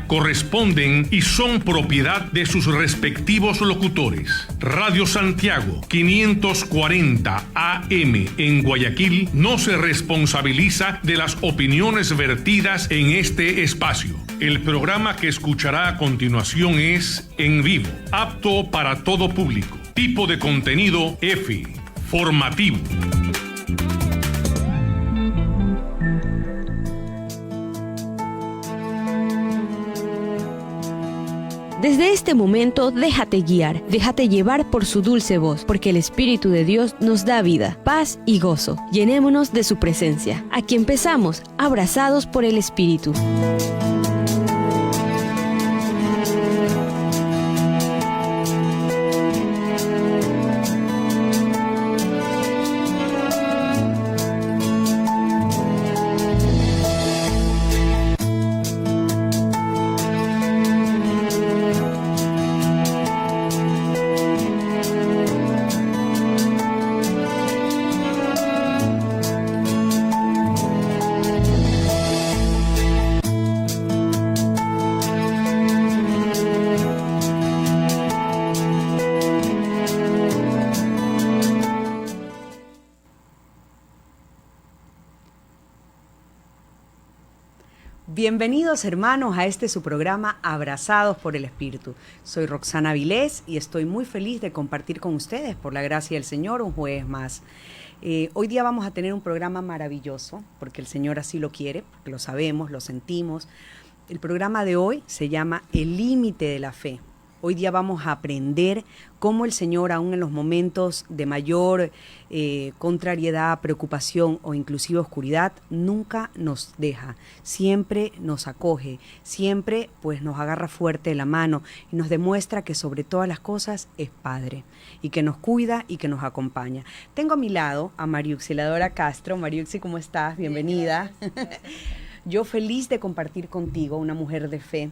corresponden y son propiedad de sus respectivos locutores. Radio Santiago 540 AM en Guayaquil no se responsabiliza de las opiniones vertidas en este espacio. El programa que escuchará a continuación es en vivo, apto para todo público. Tipo de contenido F, formativo. Desde este momento, déjate guiar, déjate llevar por su dulce voz, porque el Espíritu de Dios nos da vida, paz y gozo. Llenémonos de su presencia. Aquí empezamos, abrazados por el Espíritu. Bienvenidos hermanos a este su programa Abrazados por el Espíritu. Soy Roxana Vilés y estoy muy feliz de compartir con ustedes, por la gracia del Señor, un jueves más. Hoy día vamos a tener un programa maravilloso, porque el Señor así lo quiere, porque lo sabemos, lo sentimos. El programa de hoy se llama El límite de la fe. Hoy día vamos a aprender cómo el Señor, aún en los momentos de mayor contrariedad, preocupación o inclusive oscuridad, nunca nos deja, siempre nos acoge, siempre pues nos agarra fuerte de la mano y nos demuestra que sobre todas las cosas es Padre y que nos cuida y que nos acompaña. Tengo a mi lado a Mariuxi Castro. Mariuxi, ¿cómo estás? Bienvenida. Yo feliz de compartir contigo, una mujer de fe.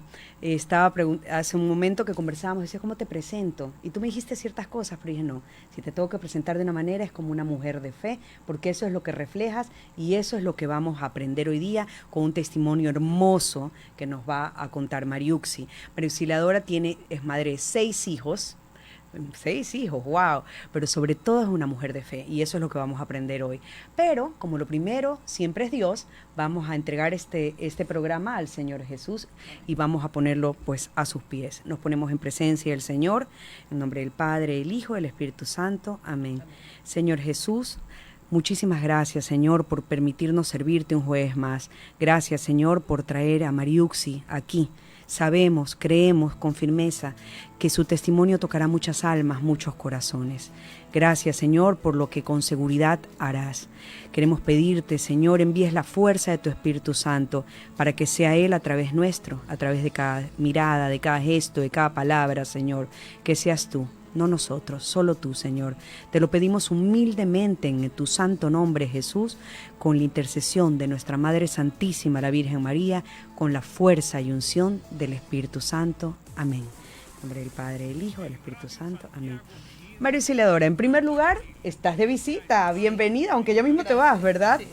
Hace un momento que conversábamos, decía, ¿cómo te presento? Y tú me dijiste ciertas cosas, pero dije, no, si te tengo que presentar de una manera es como una mujer de fe, porque eso es lo que reflejas y eso es lo que vamos a aprender hoy día con un testimonio hermoso que nos va a contar Mariuxi. Mariuxi es madre de 6 hijos, 6 hijos, wow, pero sobre todo es una mujer de fe y eso es lo que vamos a aprender hoy. Pero como lo primero siempre es Dios, vamos a entregar este programa al Señor Jesús y vamos a ponerlo pues a sus pies. Nos ponemos en presencia del Señor, en nombre del Padre, del Hijo, del Espíritu Santo, amén. Señor Jesús, muchísimas gracias, Señor, por permitirnos servirte un jueves más. Gracias, Señor, por traer a Mariuxi aquí. Sabemos, creemos con firmeza que su testimonio tocará muchas almas, muchos corazones. Gracias, Señor, por lo que con seguridad harás. Queremos pedirte, Señor, envíes la fuerza de tu Espíritu Santo para que sea Él a través nuestro, a través de cada mirada, de cada gesto, de cada palabra, Señor, que seas tú. No nosotros, solo tú, Señor. Te lo pedimos humildemente en tu santo nombre, Jesús, con la intercesión de nuestra Madre Santísima, la Virgen María, con la fuerza y unción del Espíritu Santo. Amén. En nombre del Padre, del Hijo, del Espíritu Santo. Amén. Mariuxi, en primer lugar, estás de visita. Bienvenida, aunque ya mismo te vas, ¿verdad? Sí.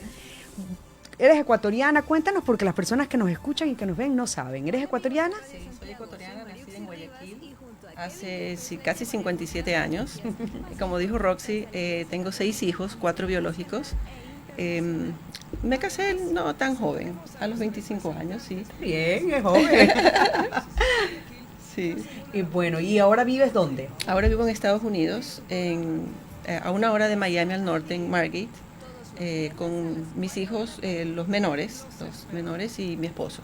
Eres ecuatoriana. Cuéntanos, porque las personas que nos escuchan y que nos ven no saben. ¿Eres ecuatoriana? Sí, soy ecuatoriana, nacida en Guayaquil. Hace casi 57 años. Como dijo Roxy, tengo 6 hijos, 4 biológicos. Me casé no tan joven, a los 25 años, sí. Bien, es joven. Sí. Y bueno, ¿y ahora vives dónde? Ahora vivo en Estados Unidos, a 1 hora de Miami al norte, en Margate, con mis hijos, los menores y mi esposo.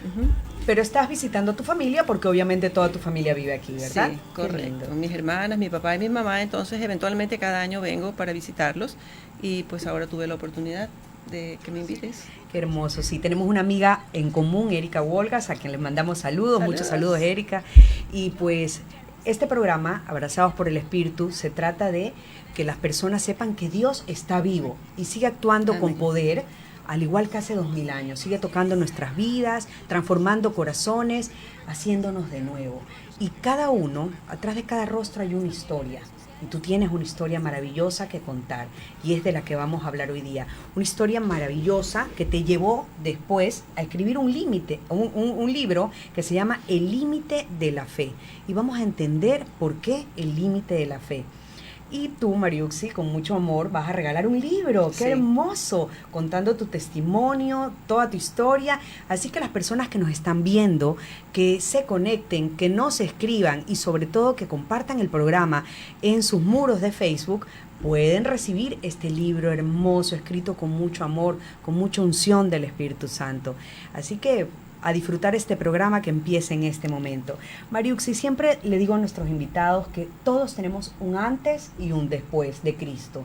Uh-huh. Pero estás visitando a tu familia porque obviamente toda tu familia vive aquí, ¿verdad? Sí, correcto. Mis hermanas, mi papá y mi mamá, entonces eventualmente cada año vengo para visitarlos y pues ahora tuve la oportunidad de que me invites. Qué hermoso, sí. Tenemos una amiga en común, Erika Wolgas, a quien les mandamos saludos. Muchos saludos, Erika. Y pues este programa, Abrazados por el Espíritu, se trata de que las personas sepan que Dios está vivo y sigue actuando Amén. Con poder, al igual que hace 2000 años, sigue tocando nuestras vidas, transformando corazones, haciéndonos de nuevo. Y cada uno, atrás de cada rostro hay una historia. y tú tienes una historia maravillosa que contar, y es de la que vamos a hablar hoy día. Una historia maravillosa que te llevó después a escribir un libro que se llama El límite de la fe, y vamos a entender por qué el límite de la fe. Y tú, Mariuxi, con mucho amor, vas a regalar un libro. ¡Qué hermoso! Contando tu testimonio, toda tu historia. Así que las personas que nos están viendo, que se conecten, que nos escriban y sobre todo que compartan el programa en sus muros de Facebook, pueden recibir este libro hermoso, escrito con mucho amor, con mucha unción del Espíritu Santo. Así que a disfrutar este programa que empieza en este momento. Mariuxi, siempre le digo a nuestros invitados que todos tenemos un antes y un después de Cristo.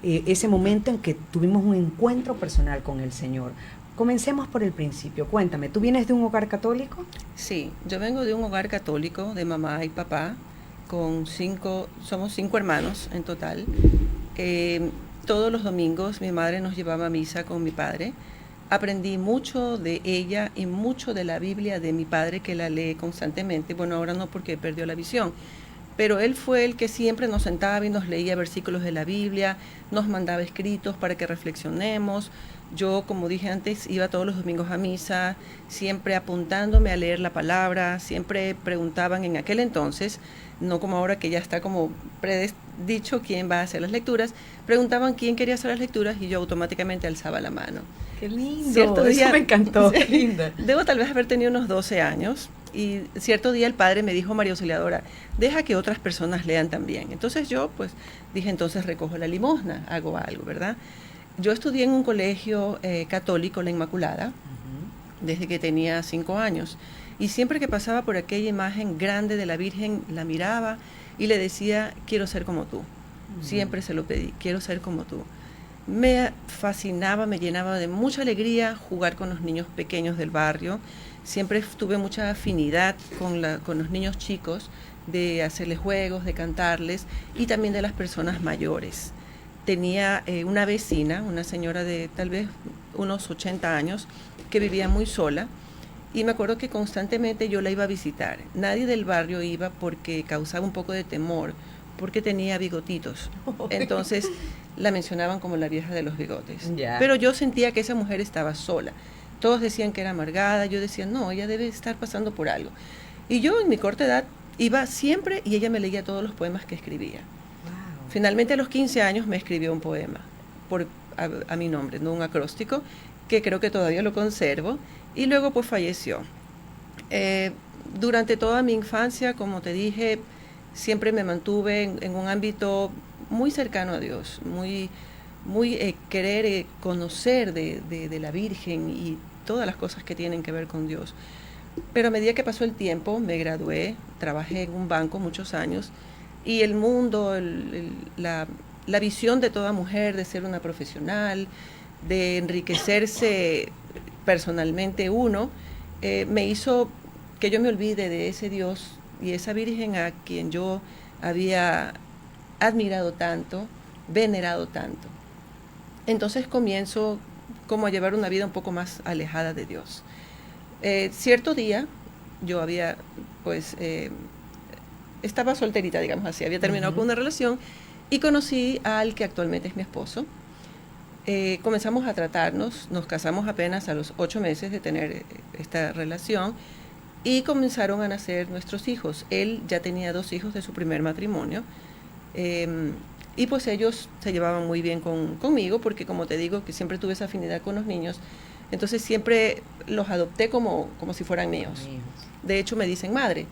Ese momento en que tuvimos un encuentro personal con el Señor. Comencemos por el principio. Cuéntame, ¿tú vienes de un hogar católico? Sí, yo vengo de un hogar católico de mamá y papá, somos 5 hermanos en total. Todos los domingos mi madre nos llevaba a misa con mi padre. Aprendí mucho de ella y mucho de la Biblia de mi padre, que la lee constantemente. Bueno, ahora no, porque perdió la visión, pero él fue el que siempre nos sentaba y nos leía versículos de la Biblia, nos mandaba escritos para que reflexionemos. Yo, como dije antes, iba todos los domingos a misa, siempre apuntándome a leer la palabra. Siempre preguntaban en aquel entonces, no como ahora que ya está como predicho quién va a hacer las lecturas, preguntaban quién quería hacer las lecturas y yo automáticamente alzaba la mano. ¡Qué lindo! Cierto día, eso me encantó. Sí, ¡Qué linda! Debo tal vez haber tenido unos 12 años y cierto día el padre me dijo: María Auxiliadora, deja que otras personas lean también. Entonces yo pues dije, entonces recojo la limosna, hago algo, ¿verdad? Yo estudié en un colegio católico, la Inmaculada, desde que tenía 5 años. Y siempre que pasaba por aquella imagen grande de la Virgen, la miraba y le decía, quiero ser como tú. Siempre se lo pedí, quiero ser como tú. Me fascinaba, me llenaba de mucha alegría jugar con los niños pequeños del barrio. Siempre tuve mucha afinidad con los niños chicos, de hacerles juegos, de cantarles, y también de las personas mayores. Tenía una vecina, una señora de tal vez unos 80 años, que vivía muy sola, y me acuerdo que constantemente yo la iba a visitar. Nadie del barrio iba porque causaba un poco de temor, porque tenía bigotitos. Entonces la mencionaban como la vieja de los bigotes. Pero yo sentía que esa mujer estaba sola. Todos decían que era amargada, yo decía, no, ella debe estar pasando por algo. Y yo en mi corta edad iba siempre y ella me leía todos los poemas que escribía. Wow. Finalmente a los 15 años me escribió un poema a mi nombre, no un acróstico, que creo que todavía lo conservo, y luego pues falleció. Durante toda mi infancia, como te dije, siempre me mantuve en un ámbito muy cercano a Dios, muy querer conocer de la Virgen y todas las cosas que tienen que ver con Dios. Pero a medida que pasó el tiempo, me gradué, trabajé en un banco muchos años, y el mundo, la visión de toda mujer de ser una profesional, de enriquecerse personalmente me hizo que yo me olvide de ese Dios y esa Virgen a quien yo había admirado tanto, venerado tanto. Entonces comienzo como a llevar una vida un poco más alejada de Dios. Cierto día yo había, pues, estaba solterita, digamos así, había terminado con una relación y conocí al que actualmente es mi esposo. Comenzamos a tratarnos, nos casamos apenas a los 8 meses de tener esta relación y comenzaron a nacer nuestros hijos. Él ya tenía 2 hijos de su primer matrimonio, y pues ellos se llevaban muy bien conmigo, porque como te digo que siempre tuve esa afinidad con los niños, entonces siempre los adopté como si fueran míos. De hecho me dicen madre.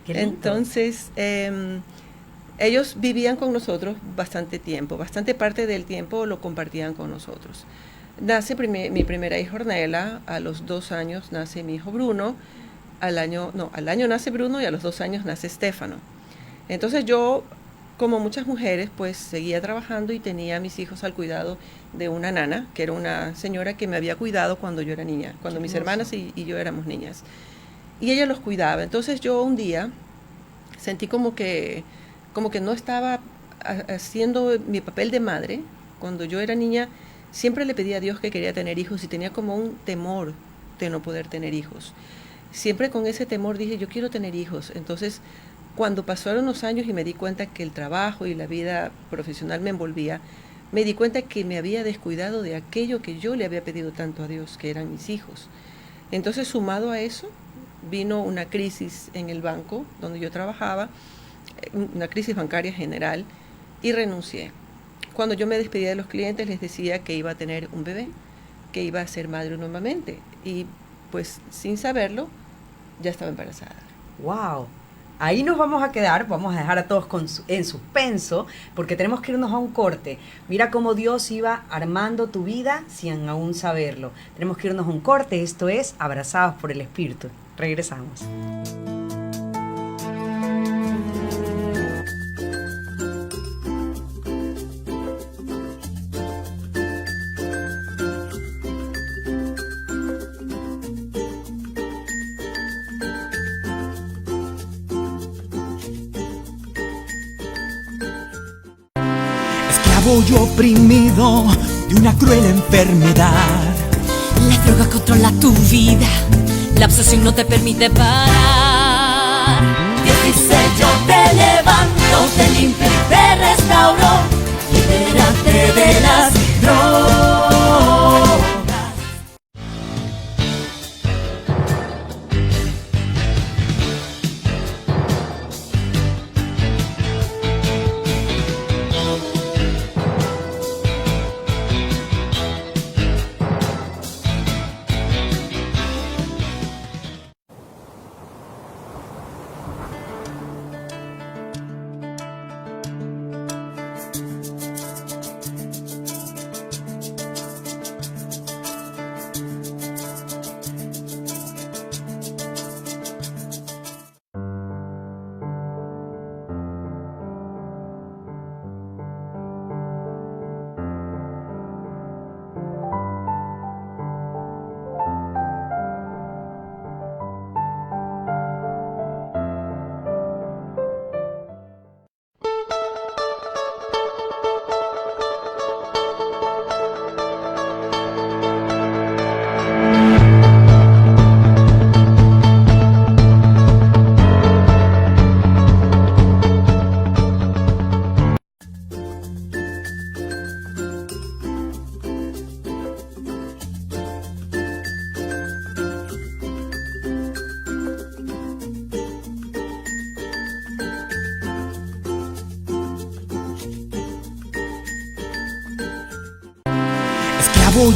Entonces ellos vivían con nosotros bastante tiempo, bastante parte del tiempo lo compartían con nosotros. Nace mi primera hija Ornella, a los 2 años nace mi hijo Bruno, al año nace Bruno y a los 2 años nace Stefano. Entonces yo, como muchas mujeres, pues seguía trabajando y tenía a mis hijos al cuidado de una nana, que era una señora que me había cuidado cuando yo era niña, cuando mis hermanas y yo éramos niñas. Y ella los cuidaba. Entonces yo un día sentí como que no estaba haciendo mi papel de madre. Cuando yo era niña, siempre le pedía a Dios que quería tener hijos y tenía como un temor de no poder tener hijos. Siempre con ese temor dije, yo quiero tener hijos. Entonces, Cuando pasaron los años y me di cuenta que el trabajo y la vida profesional me envolvía, me di cuenta que me había descuidado de aquello que yo le había pedido tanto a Dios, que eran mis hijos. Entonces, sumado a eso, vino una crisis en el banco donde yo trabajaba, una crisis bancaria general, y renuncié. Cuando yo me despedía de los clientes, les decía que iba a tener un bebé, que iba a ser madre nuevamente, y pues sin saberlo, ya estaba embarazada. ¡Wow! Ahí nos vamos a quedar, vamos a dejar a todos en suspenso, porque tenemos que irnos a un corte. Mira cómo Dios iba armando tu vida sin aún saberlo. Tenemos que irnos a un corte, esto es Abrazados por el Espíritu. Regresamos. Yo oprimido de una cruel enfermedad. La droga controla tu vida, la obsesión no te permite parar. Dios dice: yo te levanto, te limpio y te restauro, libérate de las drogas.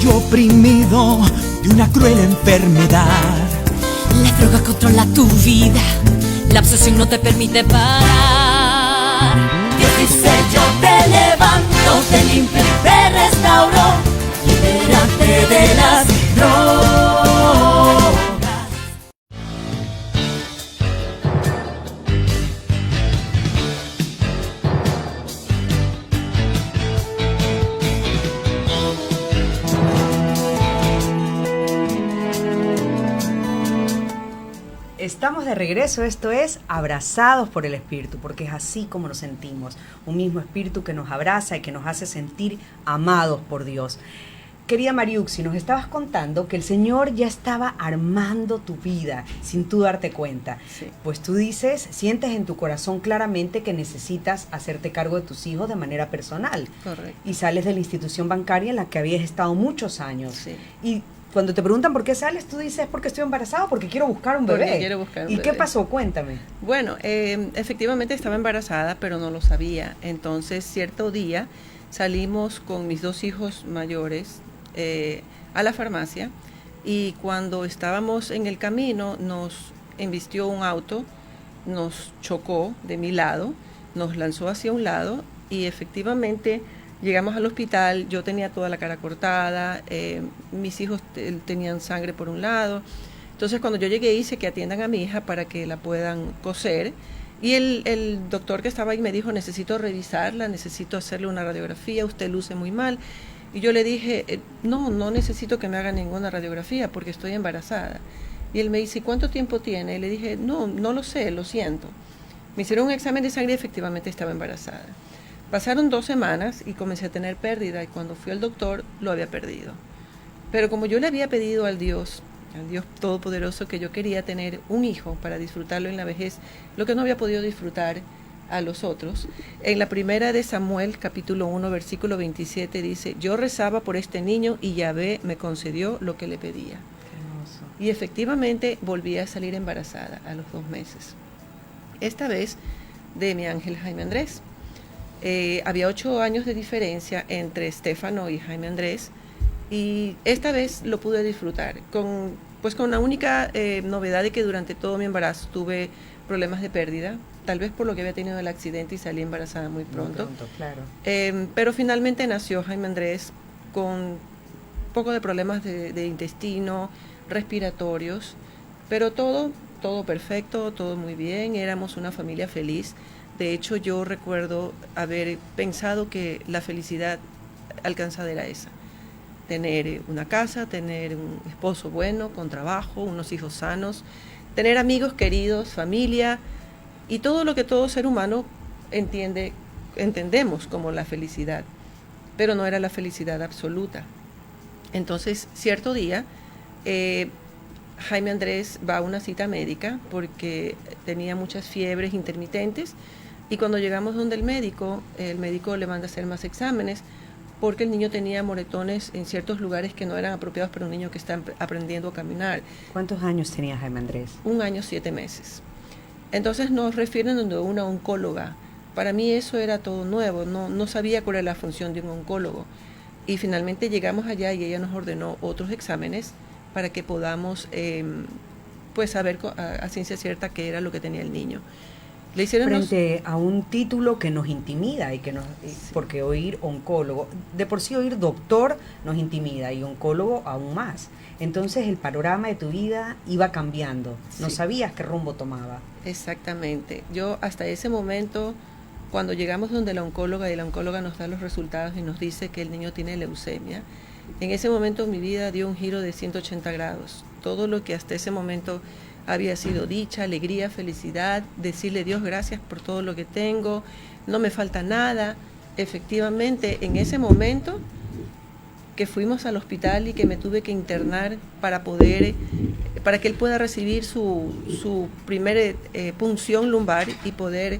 Yo oprimido de una cruel enfermedad. La droga controla tu vida, la obsesión no te permite parar. Dios dice: yo te levanto, te limpio y te restauro, libérate de las drogas. Estamos de regreso, esto es Abrazados por el Espíritu, porque es así como nos sentimos, un mismo Espíritu que nos abraza y que nos hace sentir amados por Dios. Querida Mariuxi, nos estabas contando que el Señor ya estaba armando tu vida sin tú darte cuenta. Sí. Pues tú dices, sientes en tu corazón claramente que necesitas hacerte cargo de tus hijos de manera personal. Correcto. Y sales de la institución bancaria en la que habías estado muchos años. Sí. Y cuando te preguntan por qué sales, tú dices porque estoy embarazada, porque quiero buscar un bebé. Porque quiero buscar un ¿Y bebé. qué pasó? Cuéntame. Bueno, efectivamente estaba embarazada, pero no lo sabía. Entonces, cierto día salimos con mis dos hijos mayores a la farmacia, y cuando estábamos en el camino nos embistió un auto, nos chocó de mi lado, nos lanzó hacia un lado y efectivamente llegamos al hospital. Yo tenía toda la cara cortada, mis hijos tenían sangre por un lado. Entonces cuando yo llegué hice que atiendan a mi hija para que la puedan coser, y el doctor que estaba ahí me dijo: necesito revisarla, necesito hacerle una radiografía, usted luce muy mal. Y yo le dije: no necesito que me hagan ninguna radiografía porque estoy embarazada. Y él me dice: ¿cuánto tiempo tiene? Y le dije: no lo sé, lo siento. Me hicieron un examen de sangre y efectivamente estaba embarazada. Pasaron 2 semanas y comencé a tener pérdida, y cuando fui al doctor lo había perdido. Pero como yo le había pedido al Dios al Dios Todopoderoso, que yo quería tener un hijo para disfrutarlo en la vejez, lo que no había podido disfrutar a los otros. En la primera de Samuel, capítulo 1, versículo 27, dice: yo rezaba por este niño y Yahvé me concedió lo que le pedía. Qué hermoso. Y efectivamente volví a salir embarazada a los 2 meses. Esta vez de mi ángel Jaime Andrés. Había 8 años de diferencia entre Estefano y Jaime Andrés, y esta vez lo pude disfrutar con la única novedad de que durante todo mi embarazo tuve problemas de pérdida, tal vez por lo que había tenido el accidente y salí embarazada muy pronto. Claro. Pero finalmente nació Jaime Andrés con un poco de problemas de intestino, respiratorios, pero todo perfecto, todo muy bien, éramos una familia feliz. De hecho, yo recuerdo haber pensado que la felicidad alcanzada era esa: tener una casa, tener un esposo bueno, con trabajo, unos hijos sanos, tener amigos queridos, familia y todo lo que todo ser humano entendemos como la felicidad, pero no era la felicidad absoluta. Entonces, cierto día, Jaime Andrés va a una cita médica porque tenía muchas fiebres intermitentes, y cuando llegamos donde el médico le manda a hacer más exámenes porque el niño tenía moretones en ciertos lugares que no eran apropiados para un niño que está aprendiendo a caminar. ¿Cuántos años tenía Jaime Andrés? 1 año 7 meses. Entonces nos refieren donde una oncóloga. Para mí eso era todo nuevo, no sabía cuál era la función de un oncólogo. Y finalmente llegamos allá y ella nos ordenó otros exámenes para que podamos saber a ciencia cierta qué era lo que tenía el niño. Le hicieron frente a un título que nos intimida y que porque oír oncólogo, de por sí oír doctor nos intimida, y oncólogo aún más. Entonces el panorama de tu vida iba cambiando, no sabías qué rumbo tomaba. Exactamente. Yo hasta ese momento, cuando llegamos donde la oncóloga y la oncóloga nos da los resultados y nos dice que el niño tiene leucemia, en ese momento mi vida dio un giro de 180 grados. Todo lo que hasta ese momento había sido dicha, alegría, felicidad, decirle a Dios gracias por todo lo que tengo, no me falta nada. Efectivamente, en ese momento que fuimos al hospital y que me tuve que internar para que él pueda recibir su primera punción lumbar y poder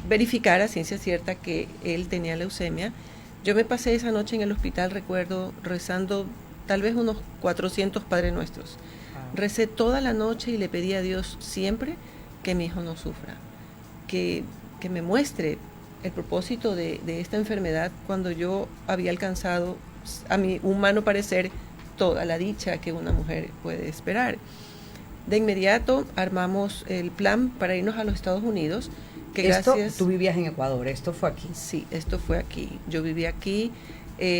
verificar a ciencia cierta que él tenía leucemia, yo me pasé esa noche en el hospital, recuerdo, rezando tal vez unos 400 Padre Nuestros. Recé toda la noche y le pedí a Dios siempre que mi hijo no sufra, que me muestre el propósito de esta enfermedad cuando yo había alcanzado, a mi humano parecer, toda la dicha que una mujer puede esperar. De inmediato armamos el plan para irnos a los Estados Unidos. Tú vivías en Ecuador, ¿esto fue aquí? Sí, esto fue aquí. Yo vivía aquí,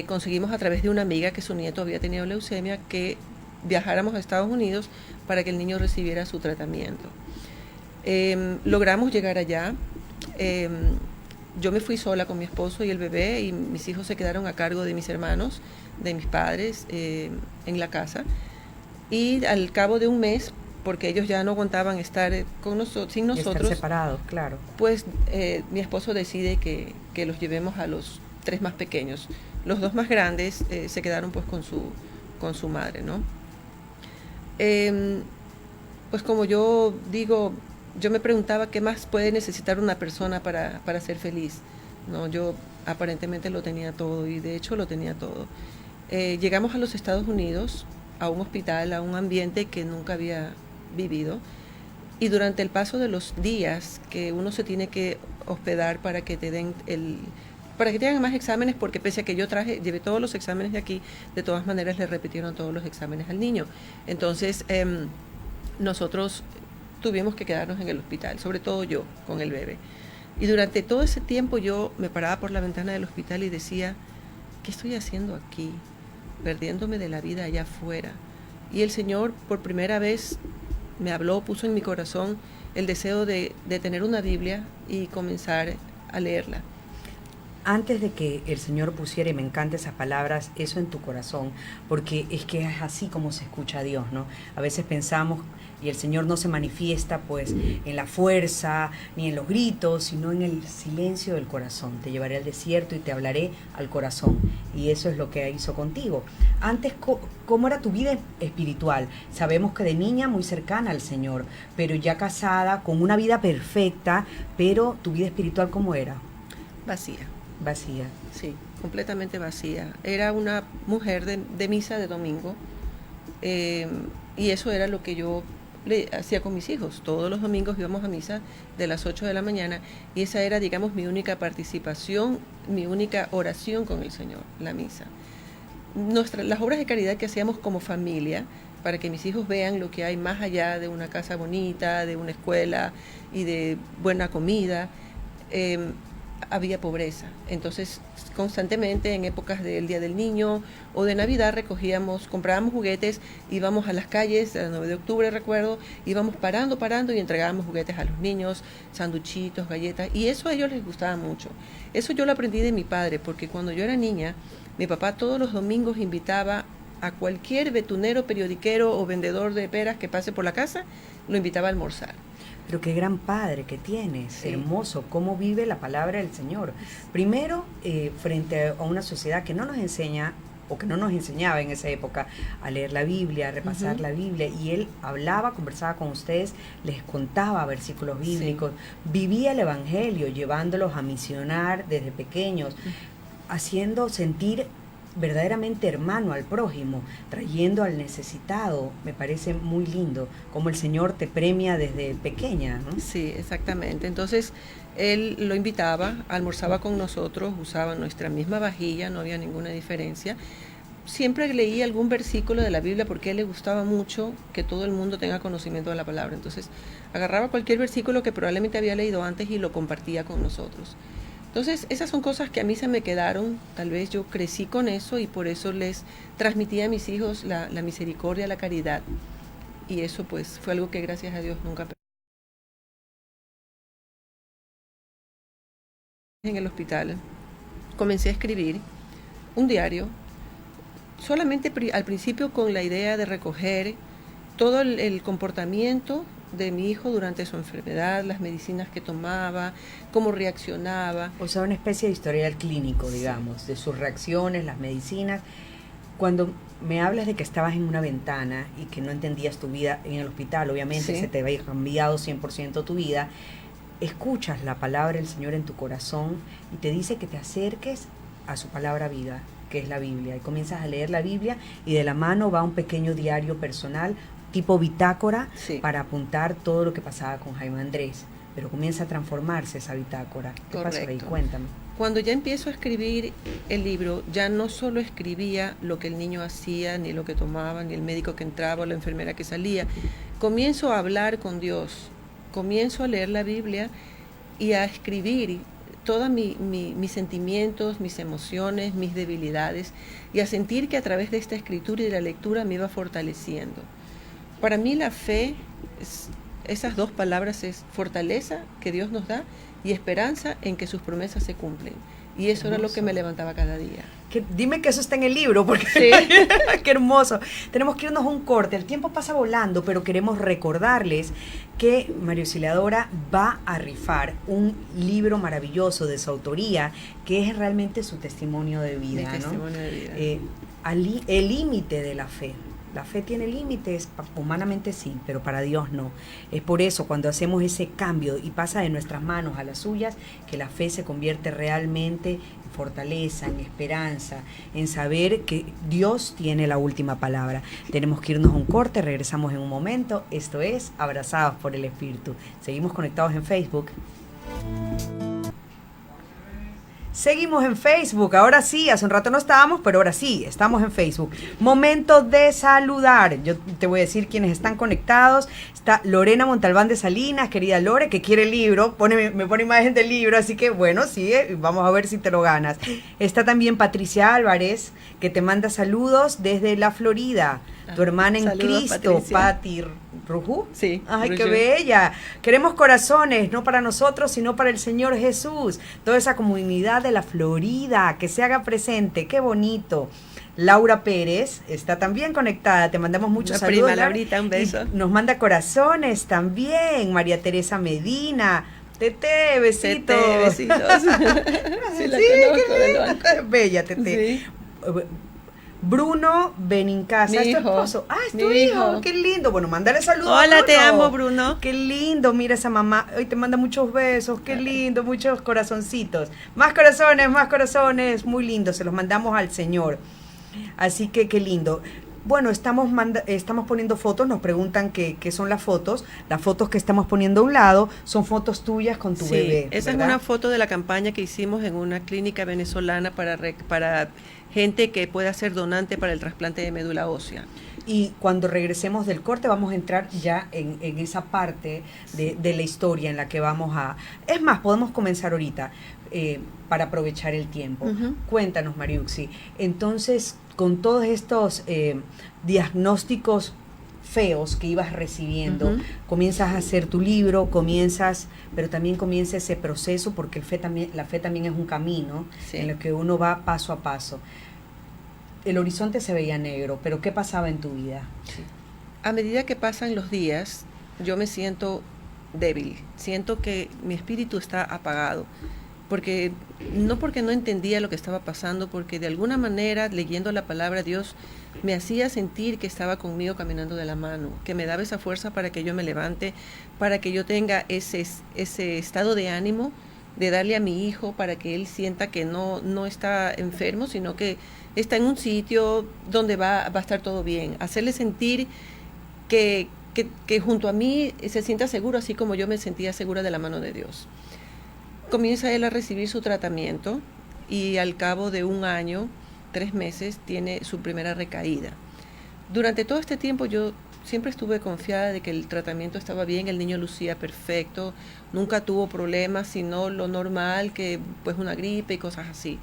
conseguimos a través de una amiga que su nieto había tenido leucemia que viajáramos a Estados Unidos para que el niño recibiera su tratamiento. Logramos llegar allá. Yo me fui sola con mi esposo y el bebé, y mis hijos se quedaron a cargo de mis hermanos, de mis padres, en la casa. Y al cabo de un mes, porque ellos ya no aguantaban estar sin nosotros, estar separados, claro. Pues mi esposo decide que los llevemos a los 3 más pequeños. Los 2 más grandes se quedaron pues con su madre, ¿no? Pues como yo digo, yo me preguntaba qué más puede necesitar una persona para ser feliz, ¿no? Yo aparentemente lo tenía todo, y de hecho lo tenía todo. Llegamos a los Estados Unidos, a un hospital, a un ambiente que nunca había vivido, y durante el paso de los días que uno se tiene que hospedar para que te den para que te hagan más exámenes, porque pese a que yo llevé todos los exámenes de aquí, de todas maneras le repitieron todos los exámenes al niño. Entonces nosotros tuvimos que quedarnos en el hospital, sobre todo yo, con el bebé. Y durante todo ese tiempo yo me paraba por la ventana del hospital y decía, ¿qué estoy haciendo aquí? Perdiéndome de la vida allá afuera. Y el Señor por primera vez me habló, puso en mi corazón el deseo de tener una Biblia y comenzar a leerla. antes de que el Señor pusiera, y me encantan esas palabras, eso en tu corazón, porque es que es así como se escucha a Dios, ¿no? A veces pensamos, y el Señor no se manifiesta pues en la fuerza, ni en los gritos, sino en el silencio del corazón. Te llevaré al desierto y te hablaré al corazón. Y eso es lo que hizo contigo. Antes, ¿cómo era tu vida espiritual? Sabemos que de niña muy cercana al Señor, pero ya casada, con una vida perfecta, pero tu vida espiritual, ¿cómo era? Vacía. Vacía. Sí, completamente vacía. Era una mujer de misa de domingo, y eso era lo que yo le hacía con mis hijos. Todos los domingos íbamos a misa de las 8 de la mañana y esa era, digamos, mi única participación, mi única oración con el Señor, la misa. Las obras de caridad que hacíamos como familia, para que mis hijos vean lo que hay más allá de una casa bonita, de una escuela y de buena comida, había pobreza. Entonces, constantemente en épocas del Día del Niño o de Navidad comprábamos juguetes, íbamos a las calles, el 9 de octubre recuerdo, íbamos parando y entregábamos juguetes a los niños, sanduchitos, galletas, y eso a ellos les gustaba mucho. Eso yo lo aprendí de mi padre, porque cuando yo era niña, mi papá todos los domingos invitaba a cualquier betunero, periodiquero o vendedor de peras que pase por la casa, lo invitaba a almorzar. Pero qué gran padre que tienes, sí. Hermoso, cómo vive la palabra del Señor. Primero, frente a una sociedad que no nos enseña, o que no nos enseñaba en esa época, a leer la Biblia, a repasar la Biblia, y él hablaba, conversaba con ustedes, les contaba versículos bíblicos, vivía el Evangelio, llevándolos a misionar desde pequeños, haciendo sentir verdaderamente hermano al prójimo, trayendo al necesitado. Me parece muy lindo cómo el Señor te premia desde pequeña, ¿no? Sí, exactamente. Entonces él lo invitaba, almorzaba con nosotros, usaba nuestra misma vajilla, no había ninguna diferencia. Siempre leía algún versículo de la Biblia porque a él le gustaba mucho que todo el mundo tenga conocimiento de la palabra. Entonces agarraba cualquier versículo que probablemente había leído antes y lo compartía con nosotros. Entonces, esas son cosas que a mí se me quedaron, tal vez yo crecí con eso y por eso les transmití a mis hijos la misericordia, la caridad. Y eso pues fue algo que gracias a Dios nunca perdí. En el hospital comencé a escribir un diario, solamente al principio con la idea de recoger todo el comportamiento de mi hijo durante su enfermedad, las medicinas que tomaba, cómo reaccionaba. O sea, una especie de historial clínico, digamos, de sus reacciones, las medicinas. Cuando me hablas de que estabas en una ventana y que no entendías tu vida en el hospital, obviamente se te había cambiado 100% tu vida, escuchas la palabra del Señor en tu corazón y te dice que te acerques a su palabra vida, que es la Biblia, y comienzas a leer la Biblia y de la mano va un pequeño diario personal, tipo bitácora, para apuntar todo lo que pasaba con Jaime Andrés, pero comienza a transformarse esa bitácora. ¿Qué pasó ahí? Cuéntame. Cuando ya empiezo a escribir el libro, ya no solo escribía lo que el niño hacía, ni lo que tomaba, ni el médico que entraba o la enfermera que salía, comienzo a hablar con Dios, comienzo a leer la Biblia y a escribir todos mis sentimientos, mis emociones, mis debilidades, y a sentir que a través de esta escritura y de la lectura me iba fortaleciendo. Para mí la fe, esas dos palabras es fortaleza que Dios nos da y esperanza en que sus promesas se cumplen. Y eso era lo que me levantaba cada día. Dime que eso está en el libro, porque qué hermoso. Tenemos que irnos a un corte. El tiempo pasa volando, pero queremos recordarles que María Auxiliadora va a rifar un libro maravilloso de su autoría, que es realmente su testimonio de vida. Mi testimonio de vida. El límite de la fe. La fe tiene límites, humanamente sí, pero para Dios no. Es por eso cuando hacemos ese cambio y pasa de nuestras manos a las suyas, que la fe se convierte realmente en fortaleza, en esperanza, en saber que Dios tiene la última palabra. Tenemos que irnos a un corte, regresamos en un momento. Esto es Abrazados por el Espíritu. Seguimos conectados en Facebook. Seguimos en Facebook, ahora sí, hace un rato no estábamos, pero ahora sí, estamos en Facebook. Momento de saludar. Yo te voy a decir quiénes están conectados. Está Lorena Montalbán de Salinas, querida Lore, que quiere el libro, me pone imagen del libro, así que bueno, sigue, vamos a ver si te lo ganas. Está también Patricia Álvarez, que te manda saludos desde la Florida. Tu hermana en Cristo, Pati Rujú. Sí. Ay, qué bella. Queremos corazones, no para nosotros, sino para el Señor Jesús. Toda esa comunidad de la Florida, que se haga presente, qué bonito. Laura Pérez está también conectada, te mandamos muchos saludos. Prima Laurita, un beso. Nos manda corazones también, María Teresa Medina. Tete, besitos. Tete, besitos. Sí, la conozco del banco. Bella, Tete. Sí. Bruno Benincasa, ¿es tu esposo? Ah, es tu hijo, qué lindo. Bueno, mándale saludos. Hola, te amo, Bruno. Qué lindo, mira esa mamá. Hoy te manda muchos besos, qué lindo, muchos corazoncitos. Más corazones, muy lindo, se los mandamos al Señor. Así que qué lindo. Bueno, estamos poniendo fotos, nos preguntan qué son las fotos. Las fotos que estamos poniendo a un lado son fotos tuyas con tu bebé. Esa ¿verdad? es una foto de la campaña que hicimos en una clínica venezolana para gente que pueda ser donante para el trasplante de médula ósea. Y cuando regresemos del corte vamos a entrar ya en esa parte de la historia en la que vamos a... Es más, podemos comenzar ahorita para aprovechar el tiempo. Uh-huh. Cuéntanos, Mariuxi. Entonces, con todos estos diagnósticos feos que ibas recibiendo, uh-huh, comienzas a hacer tu libro, pero también comienza ese proceso, porque la fe también es un camino, sí, en el que uno va paso a paso. El horizonte se veía negro, pero ¿qué pasaba en tu vida? Sí. A medida que pasan los días, yo me siento débil, siento que mi espíritu está apagado, porque no entendía lo que estaba pasando, porque de alguna manera, leyendo la palabra, Dios me hacía sentir que estaba conmigo caminando de la mano, que me daba esa fuerza para que yo me levante, para que yo tenga ese estado de ánimo de darle a mi hijo para que él sienta que no está enfermo, sino que está en un sitio donde va a estar todo bien, hacerle sentir que junto a mí se sienta seguro, así como yo me sentía segura de la mano de Dios. Comienza él a recibir su tratamiento y al cabo de 1 año, 3 meses, tiene su primera recaída. Durante todo este tiempo yo siempre estuve confiada de que el tratamiento estaba bien, el niño lucía perfecto, nunca tuvo problemas, sino lo normal, que pues una gripe y cosas así.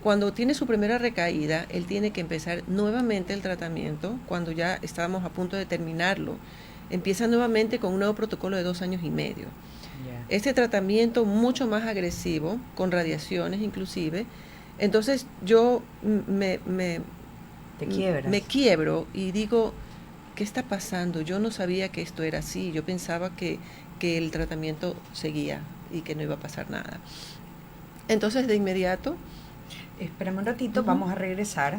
Cuando tiene su primera recaída, él tiene que empezar nuevamente el tratamiento, cuando ya estábamos a punto de terminarlo. Empieza nuevamente con un nuevo protocolo de 2 años y medio. Este tratamiento mucho más agresivo, con radiaciones inclusive. Entonces yo me quiebro y digo, ¿qué está pasando? Yo no sabía que esto era así, yo pensaba que el tratamiento seguía y que no iba a pasar nada. Entonces de inmediato... Espérame un ratito, uh-huh, vamos a regresar.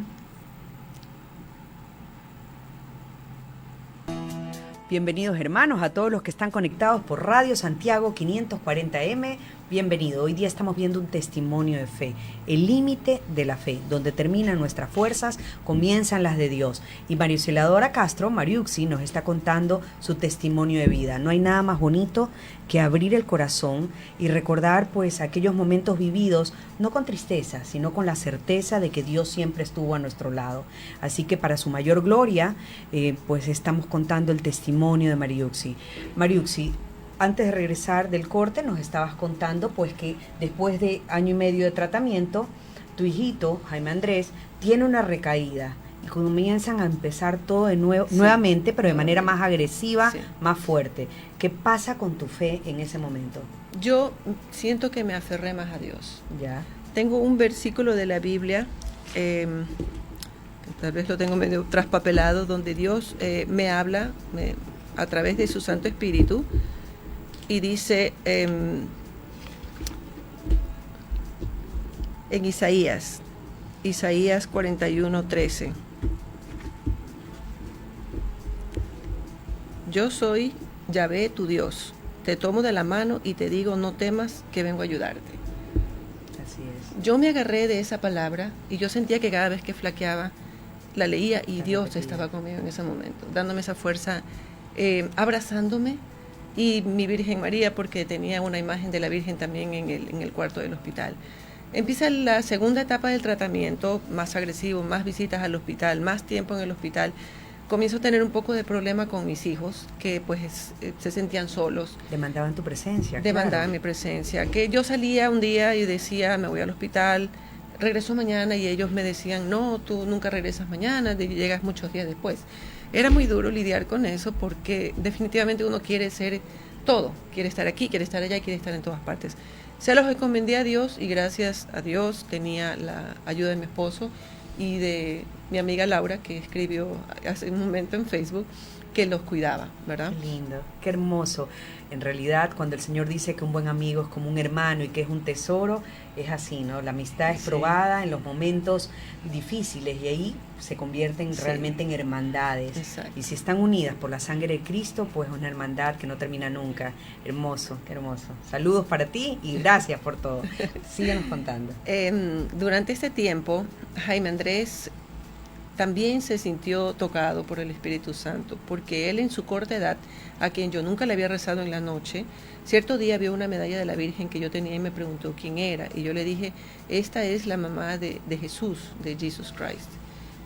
Bienvenidos, hermanos, a todos los que están conectados por Radio Santiago 540M. Bienvenido. Hoy día estamos viendo un testimonio de fe, el límite de la fe, donde terminan nuestras fuerzas, comienzan las de Dios. Y María Auxiliadora Castro, Mariuxi, nos está contando su testimonio de vida. No hay nada más bonito que abrir el corazón y recordar pues aquellos momentos vividos, no con tristeza, sino con la certeza de que Dios siempre estuvo a nuestro lado. Así que para su mayor gloria, pues estamos contando el testimonio de Mariuxi. Mariuxi, antes de regresar del corte nos estabas contando pues que después de 1 año y medio de tratamiento, tu hijito, Jaime Andrés, tiene una recaída y comienzan a empezar todo de nuevo, sí, nuevamente, pero de manera más agresiva, sí, más fuerte. ¿Qué pasa con tu fe en ese momento? Yo siento que me aferré más a Dios. Ya. Tengo un versículo de la Biblia, tal vez lo tengo medio traspapelado, donde Dios me habla a través de su Santo Espíritu. Y dice en Isaías 41:13, yo soy Yahvé tu Dios, te tomo de la mano y te digo no temas que vengo a ayudarte. Así es. Yo me agarré de esa palabra y yo sentía que cada vez que flaqueaba la leía y Dios estaba conmigo en ese momento, dándome esa fuerza, abrazándome. Y mi Virgen María, porque tenía una imagen de la Virgen también en el cuarto del hospital. Empieza la segunda etapa del tratamiento, más agresivo, más visitas al hospital, más tiempo en el hospital. Comienzo a tener un poco de problema con mis hijos, que pues se sentían solos. Demandaban tu presencia. Demandaban claro. Mi presencia. Que yo salía un día y decía, me voy al hospital, regreso mañana, y ellos me decían, no, tú nunca regresas mañana, llegas muchos días después. Era muy duro lidiar con eso porque definitivamente uno quiere ser todo, quiere estar aquí, quiere estar allá y quiere estar en todas partes. Se los encomendé a Dios y gracias a Dios tenía la ayuda de mi esposo y de mi amiga Laura, que escribió hace un momento en Facebook, que los cuidaba, ¿verdad? Qué lindo, qué hermoso. En realidad, cuando el Señor dice que un buen amigo es como un hermano y que es un tesoro, es así, ¿no? La amistad es probada en los momentos difíciles y ahí se convierten realmente en hermandades. Exacto. Y si están unidas por la sangre de Cristo, pues es una hermandad que no termina nunca. Hermoso, qué hermoso. Saludos para ti y gracias por todo. Síganos contando. Durante este tiempo, Jaime Andrés también se sintió tocado por el Espíritu Santo, porque él en su corta edad, a quien yo nunca le había rezado en la noche, cierto día vio una medalla de la Virgen que yo tenía y me preguntó quién era, y yo le dije, esta es la mamá de Jesús, de Jesus Christ.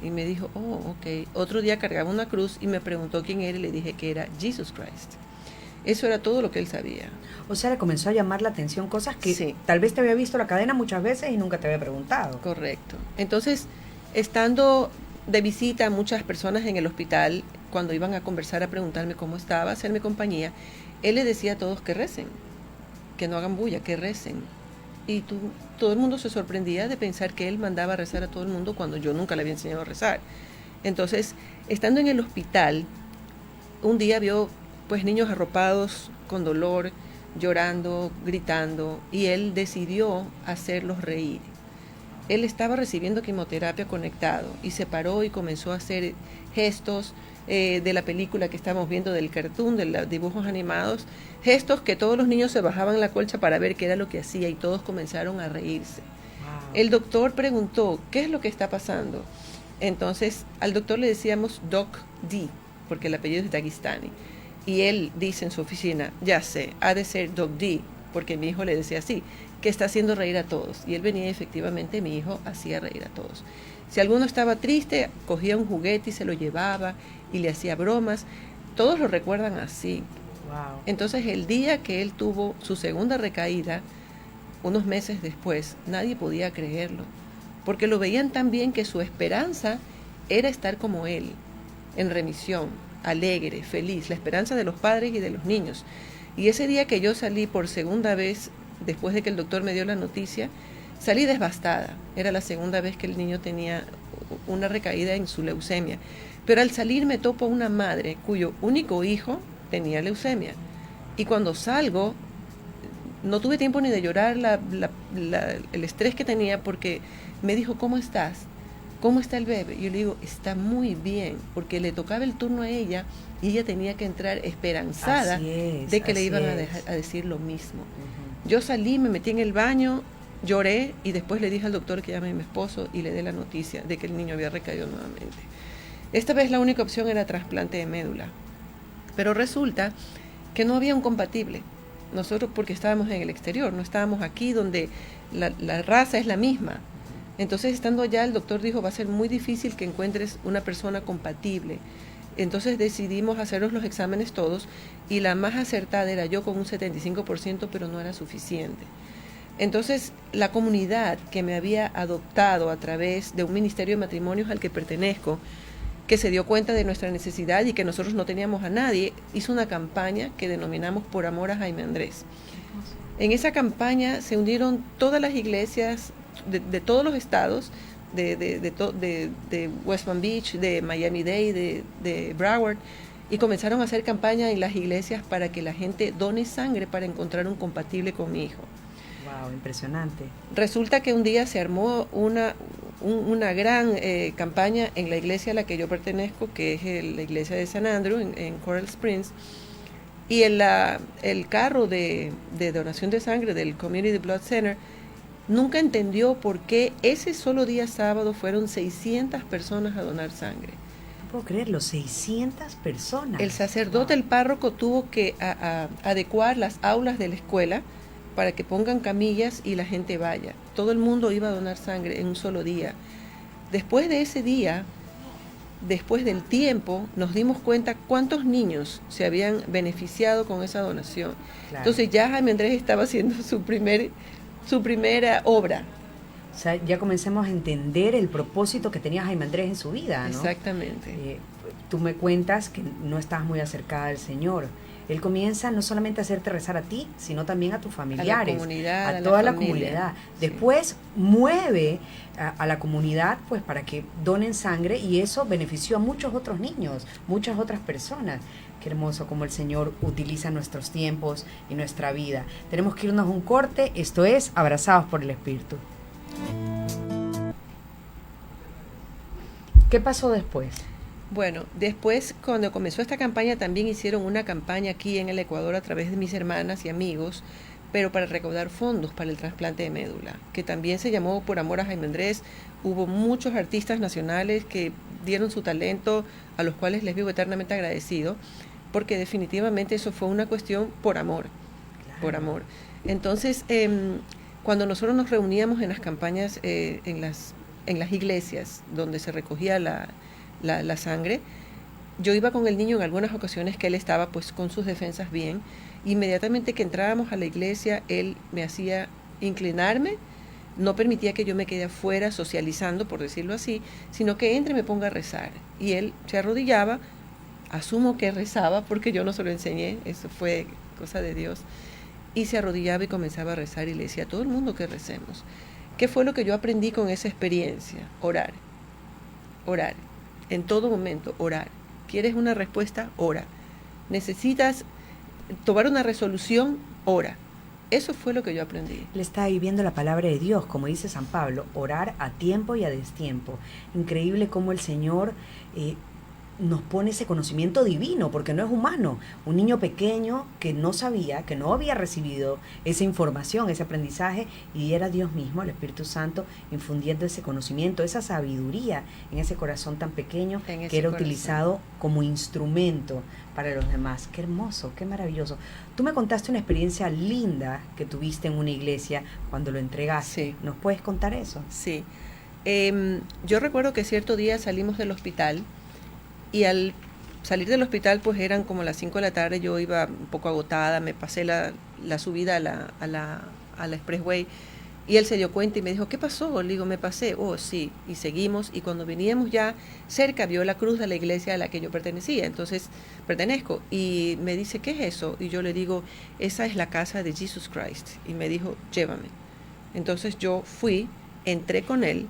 Y me dijo, oh, ok. Otro día cargaba una cruz y me preguntó quién era y le dije que era Jesus Christ. Eso era todo lo que él sabía. O sea, le comenzó a llamar la atención cosas que Sí. tal vez te había visto la cadena muchas veces y nunca te había preguntado. Correcto. Entonces, estando de visita a muchas personas en el hospital, cuando iban a conversar, a preguntarme cómo estaba, a hacerme compañía, él le decía a todos que recen, que no hagan bulla, que recen. Y todo el mundo se sorprendía de pensar que él mandaba a rezar a todo el mundo cuando yo nunca le había enseñado a rezar. Entonces, estando en el hospital, un día vio pues niños arropados con dolor, llorando, gritando, y él decidió hacerlos reír. Él estaba recibiendo quimioterapia conectado y se paró y comenzó a hacer gestos de la película que estamos viendo, del cartoon, de los dibujos animados, gestos que todos los niños se bajaban la colcha para ver qué era lo que hacía y todos comenzaron a reírse. Wow. El doctor preguntó, ¿qué es lo que está pasando? Entonces al doctor le decíamos Doc D, porque el apellido es Dagestani, y él dice en su oficina, ya sé, ha de ser Doc D, porque mi hijo le decía así, que está haciendo reír a todos. Y él venía, efectivamente, mi hijo hacía reír a todos. Si alguno estaba triste, cogía un juguete y se lo llevaba y le hacía bromas. Todos lo recuerdan así. Wow. Entonces, el día que él tuvo su segunda recaída, unos meses después, nadie podía creerlo, porque lo veían tan bien que su esperanza era estar como él, en remisión, alegre, feliz, la esperanza de los padres y de los niños. Y ese día que yo salí por segunda vez, después de que el doctor me dio la noticia, salí devastada. Era la segunda vez que el niño tenía una recaída en su leucemia. Pero al salir me topo a una madre cuyo único hijo tenía leucemia. Y cuando salgo, no tuve tiempo ni de llorar el estrés que tenía, porque me dijo, ¿cómo estás? ¿Cómo está el bebé? Y yo le digo, está muy bien, porque le tocaba el turno a ella y ella tenía que entrar esperanzada de que le iban a decir lo mismo. Yo salí, me metí en el baño, lloré y después le dije al doctor que llame a mi esposo y le dé la noticia de que el niño había recaído nuevamente. Esta vez la única opción era trasplante de médula, pero resulta que no había un compatible. Nosotros, porque estábamos en el exterior, no estábamos aquí donde la raza es la misma. Entonces, estando allá, el doctor dijo, va a ser muy difícil que encuentres una persona compatible. Entonces decidimos hacernos los exámenes todos y la más acertada era yo con un 75%, pero no era suficiente. Entonces la comunidad que me había adoptado a través de un ministerio de matrimonios al que pertenezco, que se dio cuenta de nuestra necesidad y que nosotros no teníamos a nadie, hizo una campaña que denominamos Por Amor a Jaime Andrés. En esa campaña se unieron todas las iglesias de todos los estados, de West Palm Beach, de Miami-Dade, de Broward, y comenzaron a hacer campaña en las iglesias para que la gente done sangre para encontrar un compatible con mi hijo. Wow, impresionante. Resulta que un día se armó una gran campaña en la iglesia a la que yo pertenezco, que es la iglesia de San Andrew, en Coral Springs, y el carro de donación de sangre del Community Blood Center nunca entendió por qué ese solo día sábado fueron 600 personas a donar sangre. No puedo creerlo, 600 personas. El sacerdote, el párroco, tuvo que adecuar las aulas de la escuela para que pongan camillas y la gente vaya. Todo el mundo iba a donar sangre en un solo día. Después de ese día, después del tiempo, nos dimos cuenta cuántos niños se habían beneficiado con esa donación. Claro. Entonces ya Jaime Andrés estaba haciendo su primera obra. O sea, ya comencemos a entender el propósito que tenía Jaime Andrés en su vida, ¿no? Exactamente. Tú me cuentas que no estabas muy acercada al Señor. Él comienza no solamente a hacerte rezar a ti, sino también a tus familiares, a la comunidad, a toda la familia. comunidad. Sí. Después mueve a la comunidad pues para que donen sangre, y eso benefició a muchos otros niños, muchas otras personas. Qué hermoso como el Señor utiliza nuestros tiempos y nuestra vida. Tenemos que irnos a un corte. Esto es Abrazados por el Espíritu. ¿Qué pasó después? Bueno, después cuando comenzó esta campaña también hicieron una campaña aquí en el Ecuador a través de mis hermanas y amigos, pero para recaudar fondos para el trasplante de médula, que también se llamó Por Amor a Jaime Andrés. Hubo muchos artistas nacionales que dieron su talento, a los cuales les vivo eternamente agradecido, porque definitivamente eso fue una cuestión por amor, claro. Por amor. Entonces, cuando nosotros nos reuníamos en las campañas, en las iglesias donde se recogía la sangre, yo iba con el niño en algunas ocasiones que él estaba pues con sus defensas bien. Inmediatamente que entrábamos a la iglesia, él me hacía inclinarme, no permitía que yo me quede afuera socializando, por decirlo así, sino que entre y me ponga a rezar. Y él se arrodillaba, asumo que rezaba porque yo no se lo enseñé, eso fue cosa de Dios, y se arrodillaba y comenzaba a rezar y le decía a todo el mundo que recemos. ¿Qué fue lo que yo aprendí con esa experiencia? Orar, orar, en todo momento, orar. ¿Quieres una respuesta? Ora. ¿Necesitas tomar una resolución? Ora. Eso fue lo que yo aprendí. Él está viviendo la palabra de Dios, como dice San Pablo, orar a tiempo y a destiempo. Increíble cómo el Señor nos pone ese conocimiento divino, porque no es humano. Un niño pequeño que no sabía, que no había recibido esa información, ese aprendizaje, y era Dios mismo, el Espíritu Santo, infundiendo ese conocimiento, esa sabiduría en ese corazón tan pequeño que era utilizado como instrumento para los demás. Qué hermoso, qué maravilloso. Tú me contaste una experiencia linda que tuviste en una iglesia cuando lo entregaste. Sí. ¿Nos puedes contar eso? Sí. Yo recuerdo que cierto día salimos del hospital, y al salir del hospital pues eran como las 5 de la tarde, yo iba un poco agotada, me pasé la subida a la expressway, y él se dio cuenta y me dijo, ¿qué pasó? Le digo, me pasé. Oh, sí, y seguimos, y cuando veníamos ya cerca vio la cruz de la iglesia a la que yo pertenezco, y me dice, ¿qué es eso? Y yo le digo, esa es la casa de Jesus Christ, y me dijo, llévame. Entonces yo fui, entré con él,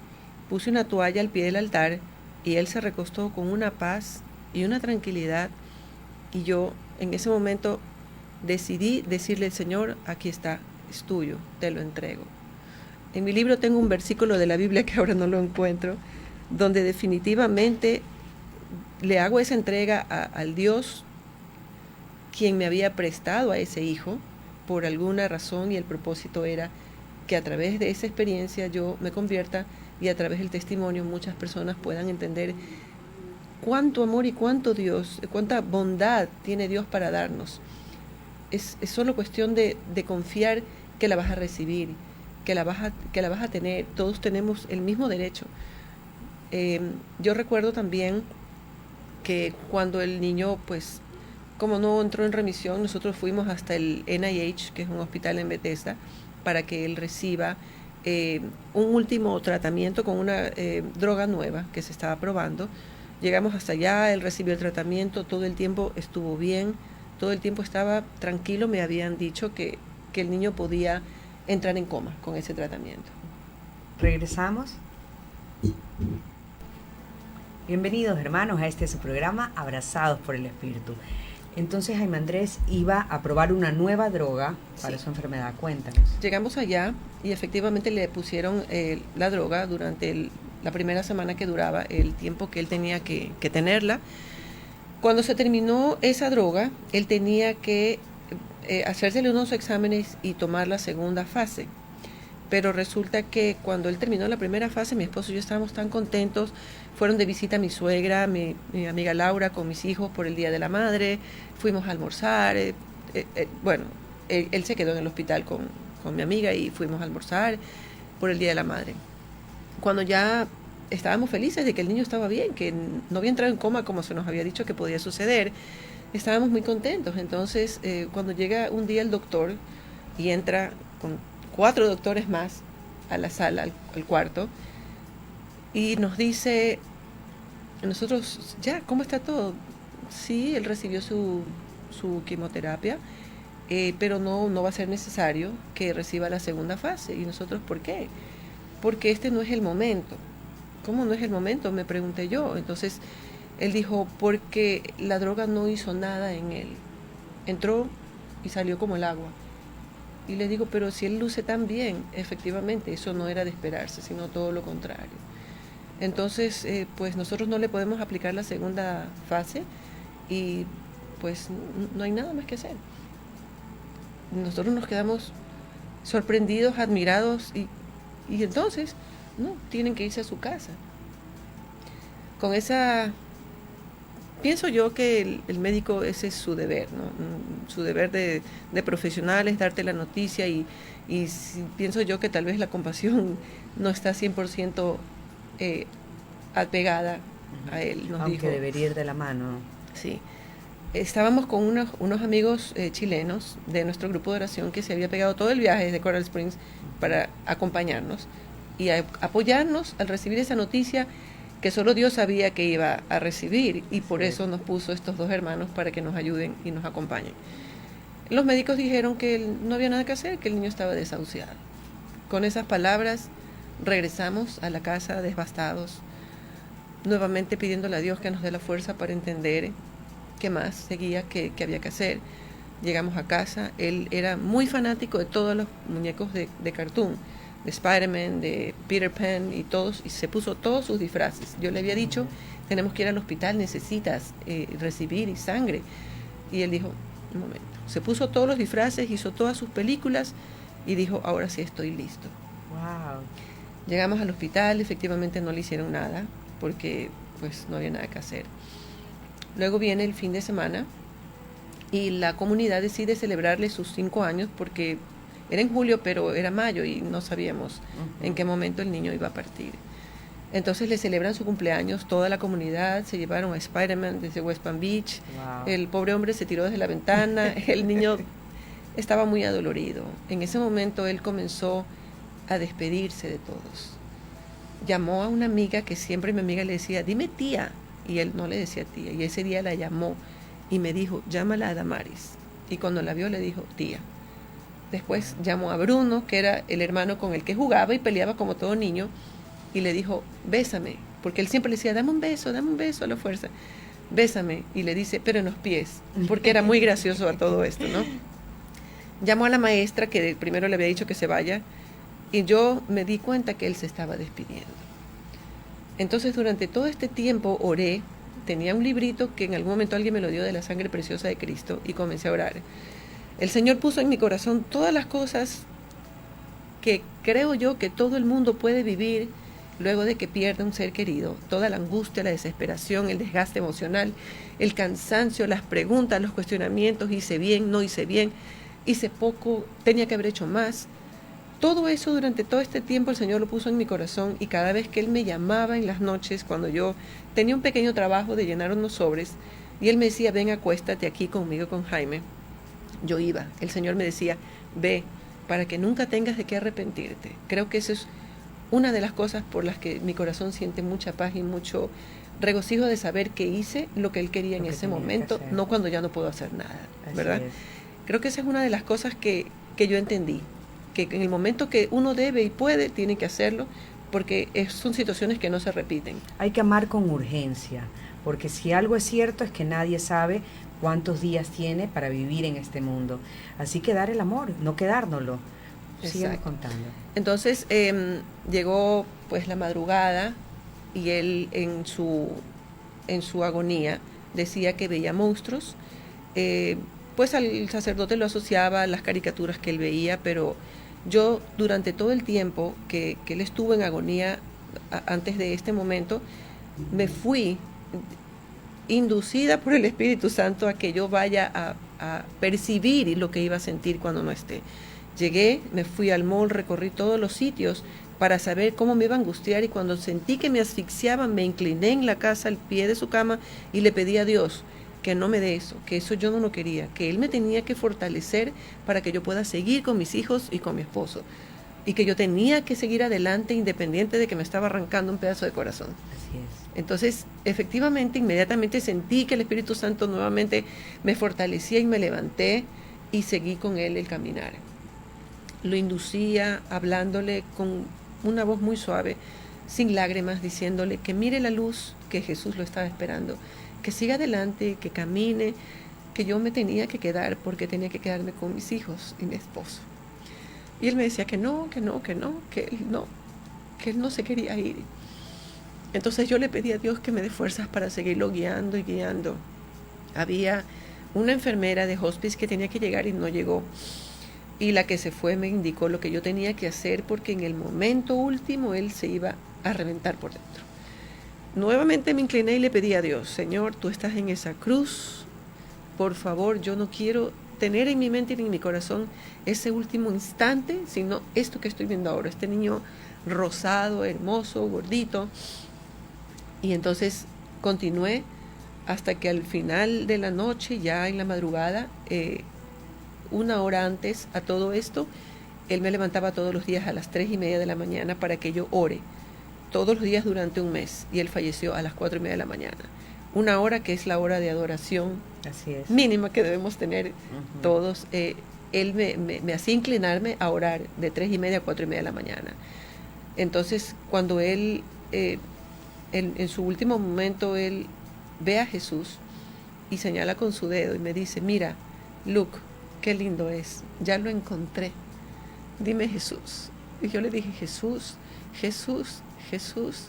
puse una toalla al pie del altar, y él se recostó con una paz y una tranquilidad, y yo en ese momento decidí decirle, Señor, aquí está, es tuyo, te lo entrego. En mi libro tengo un versículo de la Biblia que ahora no lo encuentro, donde definitivamente le hago esa entrega al Dios quien me había prestado a ese hijo por alguna razón, y el propósito era que a través de esa experiencia yo me convierta, y a través del testimonio muchas personas puedan entender cuánto amor y cuánta bondad tiene Dios para darnos. Es solo cuestión de confiar que la vas a recibir, que la vas a tener. Todos tenemos el mismo derecho. Yo recuerdo también que cuando el niño, pues, como no entró en remisión, nosotros fuimos hasta el NIH, que es un hospital en Bethesda, para que él reciba un último tratamiento con una droga nueva que se estaba probando. Llegamos hasta allá, él recibió el tratamiento, todo el tiempo estuvo bien, todo el tiempo estaba tranquilo. Me habían dicho que el niño podía entrar en coma con ese tratamiento. Regresamos. Bienvenidos, hermanos, a su programa Abrazados por el Espíritu. Entonces Jaime Andrés iba a probar una nueva droga para su enfermedad. Cuéntanos. Llegamos allá y efectivamente le pusieron la droga durante la primera semana que duraba, el tiempo que él tenía que tenerla. Cuando se terminó esa droga, él tenía que hacérsele unos exámenes y tomar la segunda fase. Pero resulta que cuando él terminó la primera fase, mi esposo y yo estábamos tan contentos. Fueron de visita a mi suegra, mi amiga Laura, con mis hijos por el Día de la Madre. Fuimos a almorzar. Él se quedó en el hospital con mi amiga y fuimos a almorzar por el Día de la Madre. Cuando ya estábamos felices de que el niño estaba bien, que no había entrado en coma como se nos había dicho que podía suceder, estábamos muy contentos. Entonces, cuando llega un día el doctor y entra con 4 doctores más a la sala, al cuarto, y nos dice, nosotros, ya, ¿cómo está todo? Sí, él recibió su su quimioterapia, pero no va a ser necesario que reciba la segunda fase. ¿Y nosotros por qué? Porque este no es el momento. ¿Cómo no es el momento?, me pregunté yo. Entonces él dijo, porque la droga no hizo nada en él. Entró y salió como el agua. Y le digo, pero si él luce tan bien, efectivamente, eso no era de esperarse, sino todo lo contrario. Entonces, pues nosotros no le podemos aplicar la segunda fase y pues no hay nada más que hacer. Nosotros nos quedamos sorprendidos, admirados y entonces, no, tienen que irse a su casa. Con esa... Pienso yo que el médico, ese es su deber, ¿no? Su deber de profesional es darte la noticia y pienso yo que tal vez la compasión no está 100% apegada a él. Nos Aunque dijo, debería ir de la mano. Sí. Estábamos con unos amigos chilenos de nuestro grupo de oración que se había pegado todo el viaje desde Coral Springs para acompañarnos y apoyarnos al recibir esa noticia que solo Dios sabía que iba a recibir, y por eso nos puso estos dos hermanos para que nos ayuden y nos acompañen. Los médicos dijeron que no había nada que hacer, que el niño estaba desahuciado. Con esas palabras regresamos a la casa devastados, nuevamente pidiéndole a Dios que nos dé la fuerza para entender qué más seguía, qué había que hacer. Llegamos a casa, él era muy fanático de todos los muñecos de cartoon, de Spider-Man, de Peter Pan y todos, y se puso todos sus disfraces. Yo le había dicho, tenemos que ir al hospital, necesitas recibir y sangre. Y él dijo, un momento. Se puso todos los disfraces, hizo todas sus películas y dijo, ahora sí estoy listo. Wow. Llegamos al hospital, efectivamente no le hicieron nada, porque pues no había nada que hacer. Luego viene el fin de semana y la comunidad decide celebrarle sus 5 años porque era en julio, pero era mayo y no sabíamos en qué momento el niño iba a partir. Entonces le celebran su cumpleaños, toda la comunidad, se llevaron a Spider-Man desde West Palm Beach. Wow. El pobre hombre se tiró desde la ventana, el niño estaba muy adolorido. En ese momento él comenzó a despedirse de todos. Llamó a una amiga que siempre mi amiga le decía, dime tía, y él no le decía tía, y ese día la llamó y me dijo, llámala a Damaris. Y cuando la vio le dijo, tía. Después llamó a Bruno, que era el hermano con el que jugaba y peleaba como todo niño, y le dijo, bésame, porque él siempre le decía, dame un beso a la fuerza, bésame, y le dice, pero en los pies, porque era muy gracioso a todo esto, ¿no? Llamó a la maestra, que primero le había dicho que se vaya, y yo me di cuenta que él se estaba despidiendo. Entonces durante todo este tiempo oré, tenía un librito que en algún momento alguien me lo dio de la sangre preciosa de Cristo, y comencé a orar. El Señor puso en mi corazón todas las cosas que creo yo que todo el mundo puede vivir luego de que pierde un ser querido. Toda la angustia, la desesperación, el desgaste emocional, el cansancio, las preguntas, los cuestionamientos, hice bien, no hice bien, hice poco, tenía que haber hecho más. Todo eso durante todo este tiempo el Señor lo puso en mi corazón, y cada vez que Él me llamaba en las noches, cuando yo tenía un pequeño trabajo de llenar unos sobres, y Él me decía, ven, acuéstate aquí conmigo, con Jaime, yo iba. El Señor me decía, ve, para que nunca tengas de qué arrepentirte. Creo que eso es una de las cosas por las que mi corazón siente mucha paz y mucho regocijo de saber que hice lo que Él quería en ese momento, no cuando ya no puedo hacer nada, ¿verdad? Creo que esa es una de las cosas que yo entendí, que en el momento que uno debe y puede, tiene que hacerlo, porque son situaciones que no se repiten. Hay que amar con urgencia, porque si algo es cierto es que nadie sabe cuántos días tiene para vivir en este mundo. Así que dar el amor, no quedárnoslo. Sígueme contando. Entonces llegó pues la madrugada, y él en su agonía decía que veía monstruos. Pues al sacerdote lo asociaba a las caricaturas que él veía, pero yo durante todo el tiempo que él estuvo en agonía, antes de este momento, me fui inducida por el Espíritu Santo a que yo vaya a percibir lo que iba a sentir cuando no esté. Llegué, me fui al mall, recorrí todos los sitios para saber cómo me iba a angustiar, y cuando sentí que me asfixiaban, me incliné en la casa al pie de su cama y le pedí a Dios que no me dé eso, que eso yo no lo quería, que Él me tenía que fortalecer para que yo pueda seguir con mis hijos y con mi esposo. y que yo tenía que seguir adelante independiente de que me estaba arrancando un pedazo de corazón. Así es. Entonces, efectivamente, inmediatamente sentí que el Espíritu Santo nuevamente me fortalecía y me levanté y seguí con él el caminar. Lo inducía hablándole con una voz muy suave, sin lágrimas, diciéndole que mire la luz, que Jesús lo estaba esperando, que siga adelante, que camine, que yo me tenía que quedar porque tenía que quedarme con mis hijos y mi esposo. Y él me decía que no, que él no se quería ir. Entonces yo le pedí a Dios que me dé fuerzas para seguirlo guiando y guiando. Había una enfermera de hospice que tenía que llegar y no llegó. Y la que se fue me indicó lo que yo tenía que hacer porque en el momento último él se iba a reventar por dentro. Nuevamente me incliné y le pedí a Dios, Señor, tú estás en esa cruz. Por favor, yo no quiero tener en mi mente ni en mi corazón ese último instante, sino esto que estoy viendo ahora, este niño rosado, hermoso, gordito. Y entonces continué hasta que al final de la noche, ya en la madrugada, 1 hora antes a todo esto, él me levantaba todos los días a las 3:30 de la mañana para que yo ore, todos los días durante un mes, y él falleció a las 4:30 de la mañana. 1 hora que es la hora de adoración mínima que debemos tener todos. Él me hacía inclinarme a orar de 3:30 a 4:30 de la mañana. Entonces, cuando él, en su último momento, él ve a Jesús y señala con su dedo y me dice, mira, Luke, qué lindo es, ya lo encontré. Dime Jesús. Y yo le dije, Jesús, Jesús, Jesús,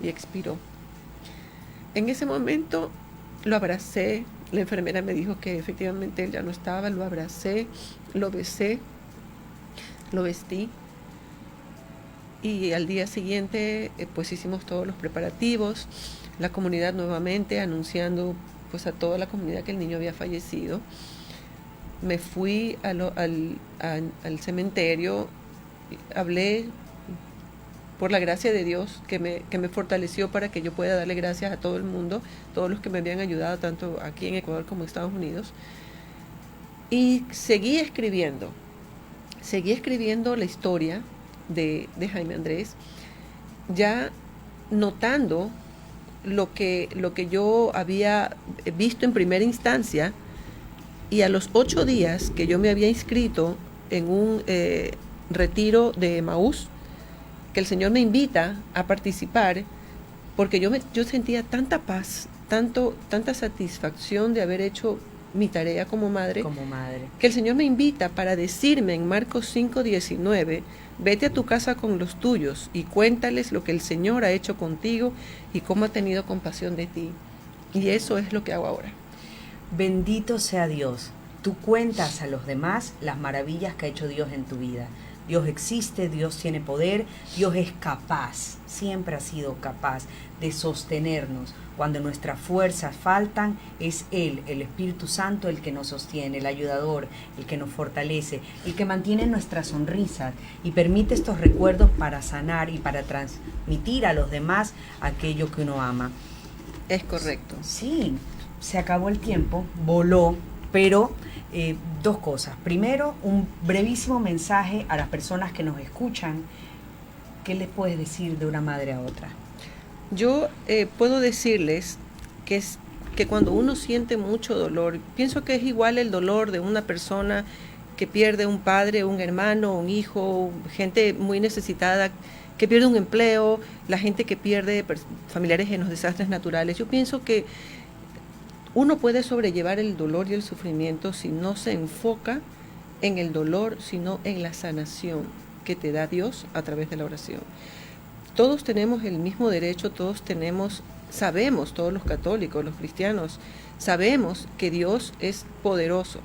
y expiró. En ese momento lo abracé, la enfermera me dijo que efectivamente él ya no estaba, lo abracé, lo besé, lo vestí, y al día siguiente pues hicimos todos los preparativos, la comunidad nuevamente anunciando pues a toda la comunidad que el niño había fallecido. Me fui al cementerio, hablé por la gracia de Dios que me fortaleció para que yo pueda darle gracias a todo el mundo, todos los que me habían ayudado, tanto aquí en Ecuador como en Estados Unidos. Y seguí escribiendo la historia de Jaime Andrés, ya notando lo que yo había visto en primera instancia. Y a los 8 días que yo me había inscrito en un retiro de Emaús, que el Señor me invita a participar, porque yo sentía tanta paz, tanta satisfacción de haber hecho mi tarea como madre, que el Señor me invita para decirme en Marcos 5:19, vete a tu casa con los tuyos y cuéntales lo que el Señor ha hecho contigo y cómo ha tenido compasión de ti. Y eso es lo que hago ahora. Bendito sea Dios. Tú cuentas a los demás las maravillas que ha hecho Dios en tu vida. Dios existe, Dios tiene poder, Dios es capaz, siempre ha sido capaz de sostenernos. Cuando nuestras fuerzas faltan, es Él, el Espíritu Santo, el que nos sostiene, el ayudador, el que nos fortalece, el que mantiene nuestras sonrisas y permite estos recuerdos para sanar y para transmitir a los demás aquello que uno ama. Es correcto. Sí, se acabó el tiempo, voló, pero 2 cosas. Primero, un brevísimo mensaje a las personas que nos escuchan. ¿Qué les puedes decir de una madre a otra? Yo puedo decirles que cuando uno siente mucho dolor, pienso que es igual el dolor de una persona que pierde un padre, un hermano, un hijo, gente muy necesitada, que pierde un empleo, la gente que pierde familiares en los desastres naturales. Yo pienso que uno puede sobrellevar el dolor y el sufrimiento si no se enfoca en el dolor, sino en la sanación que te da Dios a través de la oración. Todos tenemos el mismo derecho, sabemos, todos los católicos, los cristianos, sabemos que Dios es poderoso.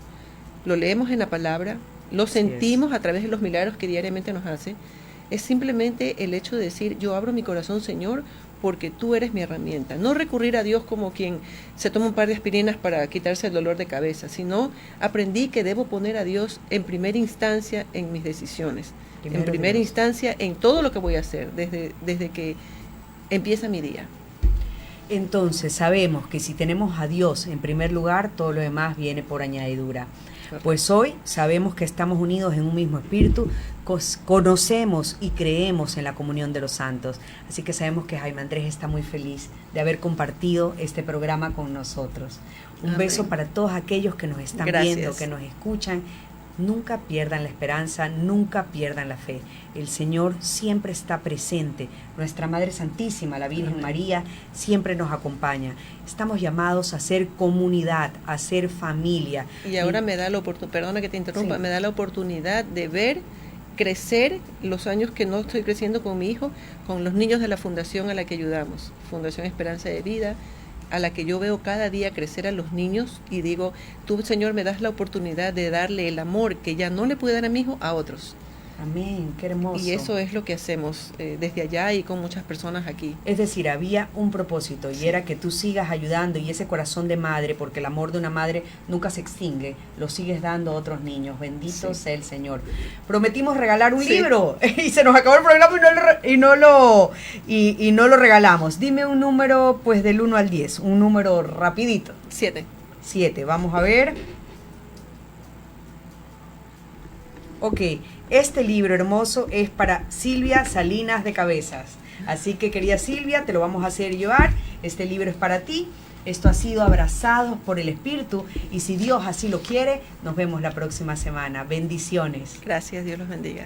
Lo leemos en la palabra, lo sentimos a través de los milagros que diariamente nos hace. Es simplemente el hecho de decir, yo abro mi corazón, Señor, porque tú eres mi herramienta. No recurrir a Dios como quien se toma un par de aspirinas para quitarse el dolor de cabeza, sino aprendí que debo poner a Dios en primera instancia en mis decisiones, en primera instancia en todo lo que voy a hacer, desde que empieza mi día. Entonces sabemos que si tenemos a Dios en primer lugar, todo lo demás viene por añadidura. Pues hoy sabemos que estamos unidos en un mismo espíritu, conocemos y creemos en la comunión de los santos. Así que sabemos que Jaime Andrés está muy feliz de haber compartido este programa con nosotros. Un Amén. Beso para todos aquellos que nos están viendo, que nos escuchan. Nunca pierdan la esperanza, nunca pierdan la fe. El Señor siempre está presente. Nuestra Madre Santísima, la Virgen María, siempre nos acompaña. Estamos llamados a ser comunidad, a ser familia. Y ahora me da la oportunidad, perdona que te interrumpa, Sí. me da la oportunidad de ver crecer los años que no estoy creciendo con mi hijo, con los niños de la fundación a la que ayudamos, Fundación Esperanza de Vida, a la que yo veo cada día crecer a los niños y digo, tú, Señor, me das la oportunidad de darle el amor que ya no le pude dar a mi hijo a otros. Amén, qué hermoso. Y eso es lo que hacemos desde allá y con muchas personas aquí. Es decir, había un propósito y era que tú sigas ayudando y ese corazón de madre, porque el amor de una madre nunca se extingue, lo sigues dando a otros niños. Bendito sea el Señor. Prometimos regalar un libro y se nos acabó el programa y no lo regalamos. Dime un número pues del 1 al 10, un número rapidito. 7. 7, vamos a ver. Ok, este libro hermoso es para Silvia Salinas de Cabezas. Así que, querida Silvia, te lo vamos a hacer llevar. Este libro es para ti. Esto ha sido Abrazados por el Espíritu. Y si Dios así lo quiere, nos vemos la próxima semana. Bendiciones. Gracias, Dios los bendiga.